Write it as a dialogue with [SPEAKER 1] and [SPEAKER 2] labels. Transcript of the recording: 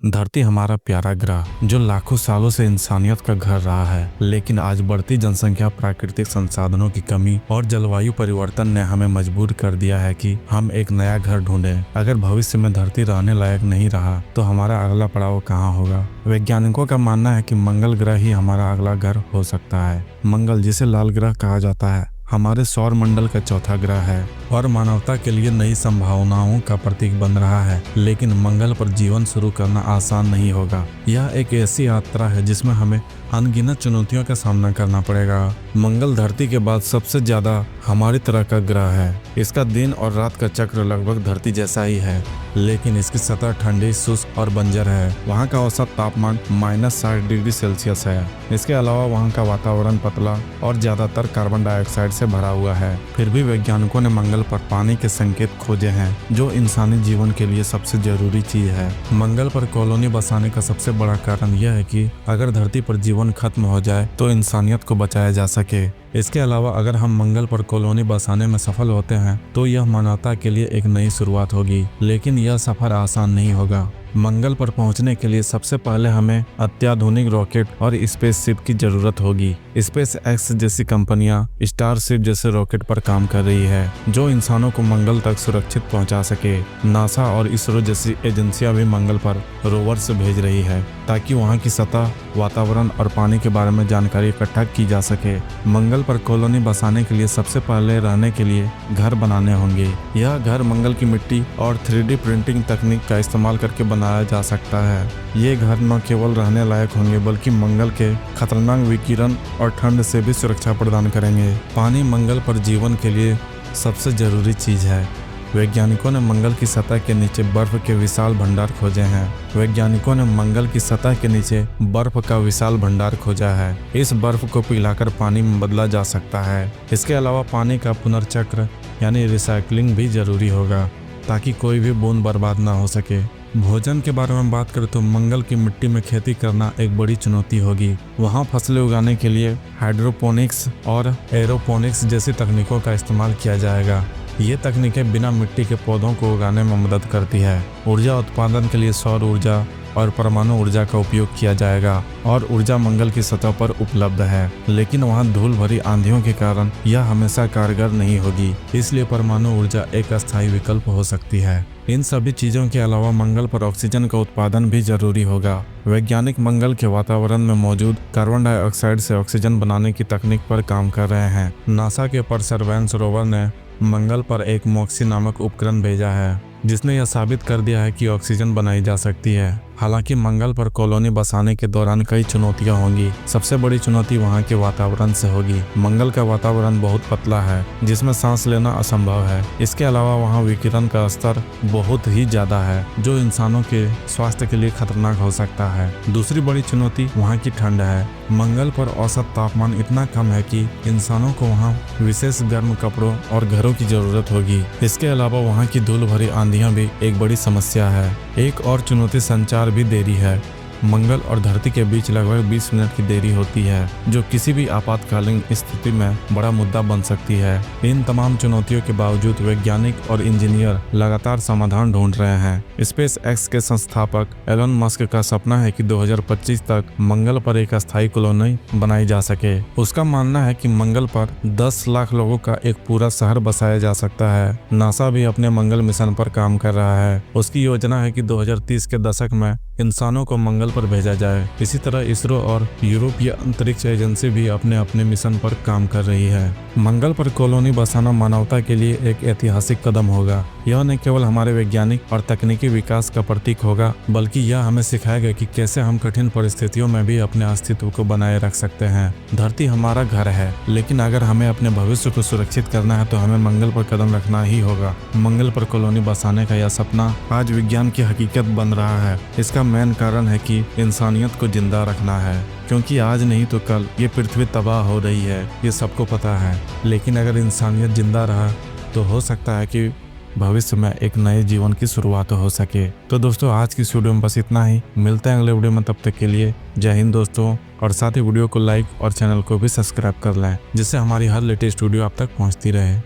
[SPEAKER 1] धरती हमारा प्यारा ग्रह जो लाखों सालों से इंसानियत का घर रहा है, लेकिन आज बढ़ती जनसंख्या, प्राकृतिक संसाधनों की कमी और जलवायु परिवर्तन ने हमें मजबूर कर दिया है कि हम एक नया घर ढूंढें। अगर भविष्य में धरती रहने लायक नहीं रहा तो हमारा अगला पड़ाव कहाँ होगा? वैज्ञानिकों का मानना है कि मंगल ग्रह ही हमारा अगला घर हो सकता है। मंगल, जिसे लाल ग्रह कहा जाता है, हमारे सौर मंडल का चौथा ग्रह है और मानवता के लिए नई संभावनाओं का प्रतीक बन रहा है। लेकिन मंगल पर जीवन शुरू करना आसान नहीं होगा। यह एक ऐसी यात्रा है जिसमें हमें अनगिनत चुनौतियों का सामना करना पड़ेगा। मंगल धरती के बाद सबसे ज्यादा हमारी तरह का ग्रह है। इसका दिन और रात का चक्र लगभग धरती जैसा ही है, लेकिन इसकी सतह ठंडी, शुष्क और बंजर है। वहाँ का औसत तापमान -60 डिग्री सेल्सियस है। इसके अलावा वहाँ का वातावरण पतला और ज्यादातर कार्बन डाइऑक्साइड से भरा हुआ है। फिर भी वैज्ञानिकों ने मंगल पर पानी के संकेत खोजे हैं, जो इंसानी जीवन के लिए सबसे जरूरी चीज है। मंगल पर कॉलोनी बसाने का सबसे बड़ा कारण यह है कि अगर धरती पर जीवन खत्म हो जाए तो इंसानियत को बचाया जा सके। इसके अलावा अगर हम मंगल पर कॉलोनी बसाने में सफल होते हैं तो यह मानवता के लिए एक नई शुरुआत होगी, लेकिन यह सफर आसान नहीं होगा। मंगल पर पहुंचने के लिए सबसे पहले हमें अत्याधुनिक रॉकेट और स्पेसशिप की जरूरत होगी। स्पेस एक्स जैसी कंपनियां स्टारशिप जैसे रॉकेट पर काम कर रही है, जो इंसानों को मंगल तक सुरक्षित पहुंचा सके। नासा और इसरो जैसी एजेंसियां भी मंगल पर रोवर्स भेज रही है ताकि वहां की सतह, वातावरण और पानी के बारे में जानकारी इकट्ठा की जा सके। मंगल पर कॉलोनी बसाने के लिए सबसे पहले रहने के लिए घर बनाने होंगे। यह घर मंगल की मिट्टी और 3D प्रिंटिंग तकनीक का इस्तेमाल करके बनाया जा सकता है। ये घर न केवल रहने लायक होंगे बल्कि मंगल के खतरनाक विकिरण और ठंड से भी सुरक्षा प्रदान करेंगे। पानी मंगल पर जीवन के लिए सबसे जरूरी चीज है। वैज्ञानिकों ने मंगल की सतह के नीचे बर्फ के विशाल भंडार खोजे हैं। वैज्ञानिकों ने मंगल की सतह के नीचे बर्फ का विशाल भंडार खोजा है। इस बर्फ को पिघलाकर पानी में बदला जा सकता है। इसके अलावा पानी का पुनर्चक्र यानी रिसाइकलिंग भी जरूरी होगा ताकि कोई भी बूंद बर्बाद ना हो सके। भोजन के बारे में बात करें तो मंगल की मिट्टी में खेती करना एक बड़ी चुनौती होगी। वहाँ फसलें उगाने के लिए हाइड्रोपोनिक्स और एरोपोनिक्स जैसी तकनीकों का इस्तेमाल किया जाएगा। ये तकनीकें बिना मिट्टी के पौधों को उगाने में मदद करती है। ऊर्जा उत्पादन के लिए सौर ऊर्जा और परमाणु ऊर्जा का उपयोग किया जाएगा और ऊर्जा मंगल की सतह पर उपलब्ध है, लेकिन वहां धूल भरी आंधियों के कारण यह हमेशा कारगर नहीं होगी। इसलिए परमाणु ऊर्जा एक अस्थायी विकल्प हो सकती है। इन सभी चीजों के अलावा मंगल पर ऑक्सीजन का उत्पादन भी जरूरी होगा। वैज्ञानिक मंगल के वातावरण में मौजूद कार्बन डाइऑक्साइड से ऑक्सीजन बनाने की तकनीक पर काम कर रहे हैं। नासा के परसेवरेंस रोवर ने मंगल पर एक मॉक्सी नामक उपकरण भेजा है, जिसने यह साबित कर दिया है कि ऑक्सीजन बनाई जा सकती है। हालांकि मंगल पर कॉलोनी बसाने के दौरान कई चुनौतियां होंगी। सबसे बड़ी चुनौती वहां के वातावरण से होगी। मंगल का वातावरण बहुत पतला है, जिसमें सांस लेना असंभव है। इसके अलावा वहां विकिरण का स्तर बहुत ही ज्यादा है, जो इंसानों के स्वास्थ्य के लिए खतरनाक हो सकता है। दूसरी बड़ी चुनौती वहां की ठंड है। मंगल पर औसत तापमान इतना कम है कि इंसानों को वहां विशेष गर्म कपड़ों और घरों की जरूरत होगी। इसके अलावा वहां की धूल भरी आंधियां भी एक बड़ी समस्या है। एक और चुनौती संचार भी देरी है। मंगल और धरती के बीच लगभग 20 मिनट की देरी होती है, जो किसी भी आपातकालीन स्थिति में बड़ा मुद्दा बन सकती है। इन तमाम चुनौतियों के बावजूद वैज्ञानिक और इंजीनियर लगातार समाधान ढूंढ रहे हैं। स्पेस एक्स के संस्थापक एलन मस्क का सपना है कि 2025 तक मंगल पर एक अस्थायी कॉलोनी बनाई जा सके। उसका मानना है कि मंगल पर 10 लाख लोगों का एक पूरा शहर बसाया जा सकता है। नासा भी अपने मंगल मिशन पर काम कर रहा है। उसकी योजना है कि 2030 के दशक में इंसानों को मंगल पर भेजा जाए। इसी तरह इसरो और यूरोपीय अंतरिक्ष एजेंसी भी अपने अपने मिशन पर काम कर रही है। मंगल पर कॉलोनी बसाना मानवता के लिए एक ऐतिहासिक कदम होगा। यह न केवल हमारे वैज्ञानिक और तकनीकी विकास का प्रतीक होगा, बल्कि यह हमें सिखाएगा कि कैसे हम कठिन परिस्थितियों में भी अपने अस्तित्व को बनाए रख सकते हैं। धरती हमारा घर है, लेकिन अगर हमें अपने भविष्य को सुरक्षित करना है तो हमें मंगल पर कदम रखना ही होगा। मंगल पर कॉलोनी बसाने का यह सपना आज विज्ञान की हकीकत बन रहा है। इसका मेन कारण है कि इंसानियत को जिंदा रखना है, क्योंकि आज नहीं तो कल ये पृथ्वी तबाह हो रही है, ये सबको पता है। लेकिन अगर इंसानियत जिंदा रहा तो हो सकता है कि भविष्य में एक नए जीवन की शुरुआत हो सके। तो दोस्तों, आज की इस वीडियो में बस इतना ही। मिलते हैं अगले वीडियो में, तब तक के लिए जय हिंद दोस्तों। और साथ ही वीडियो को लाइक और चैनल को भी सब्सक्राइब कर लें, जिससे हमारी हर लेटेस्ट वीडियो आप तक पहुंचती रहे।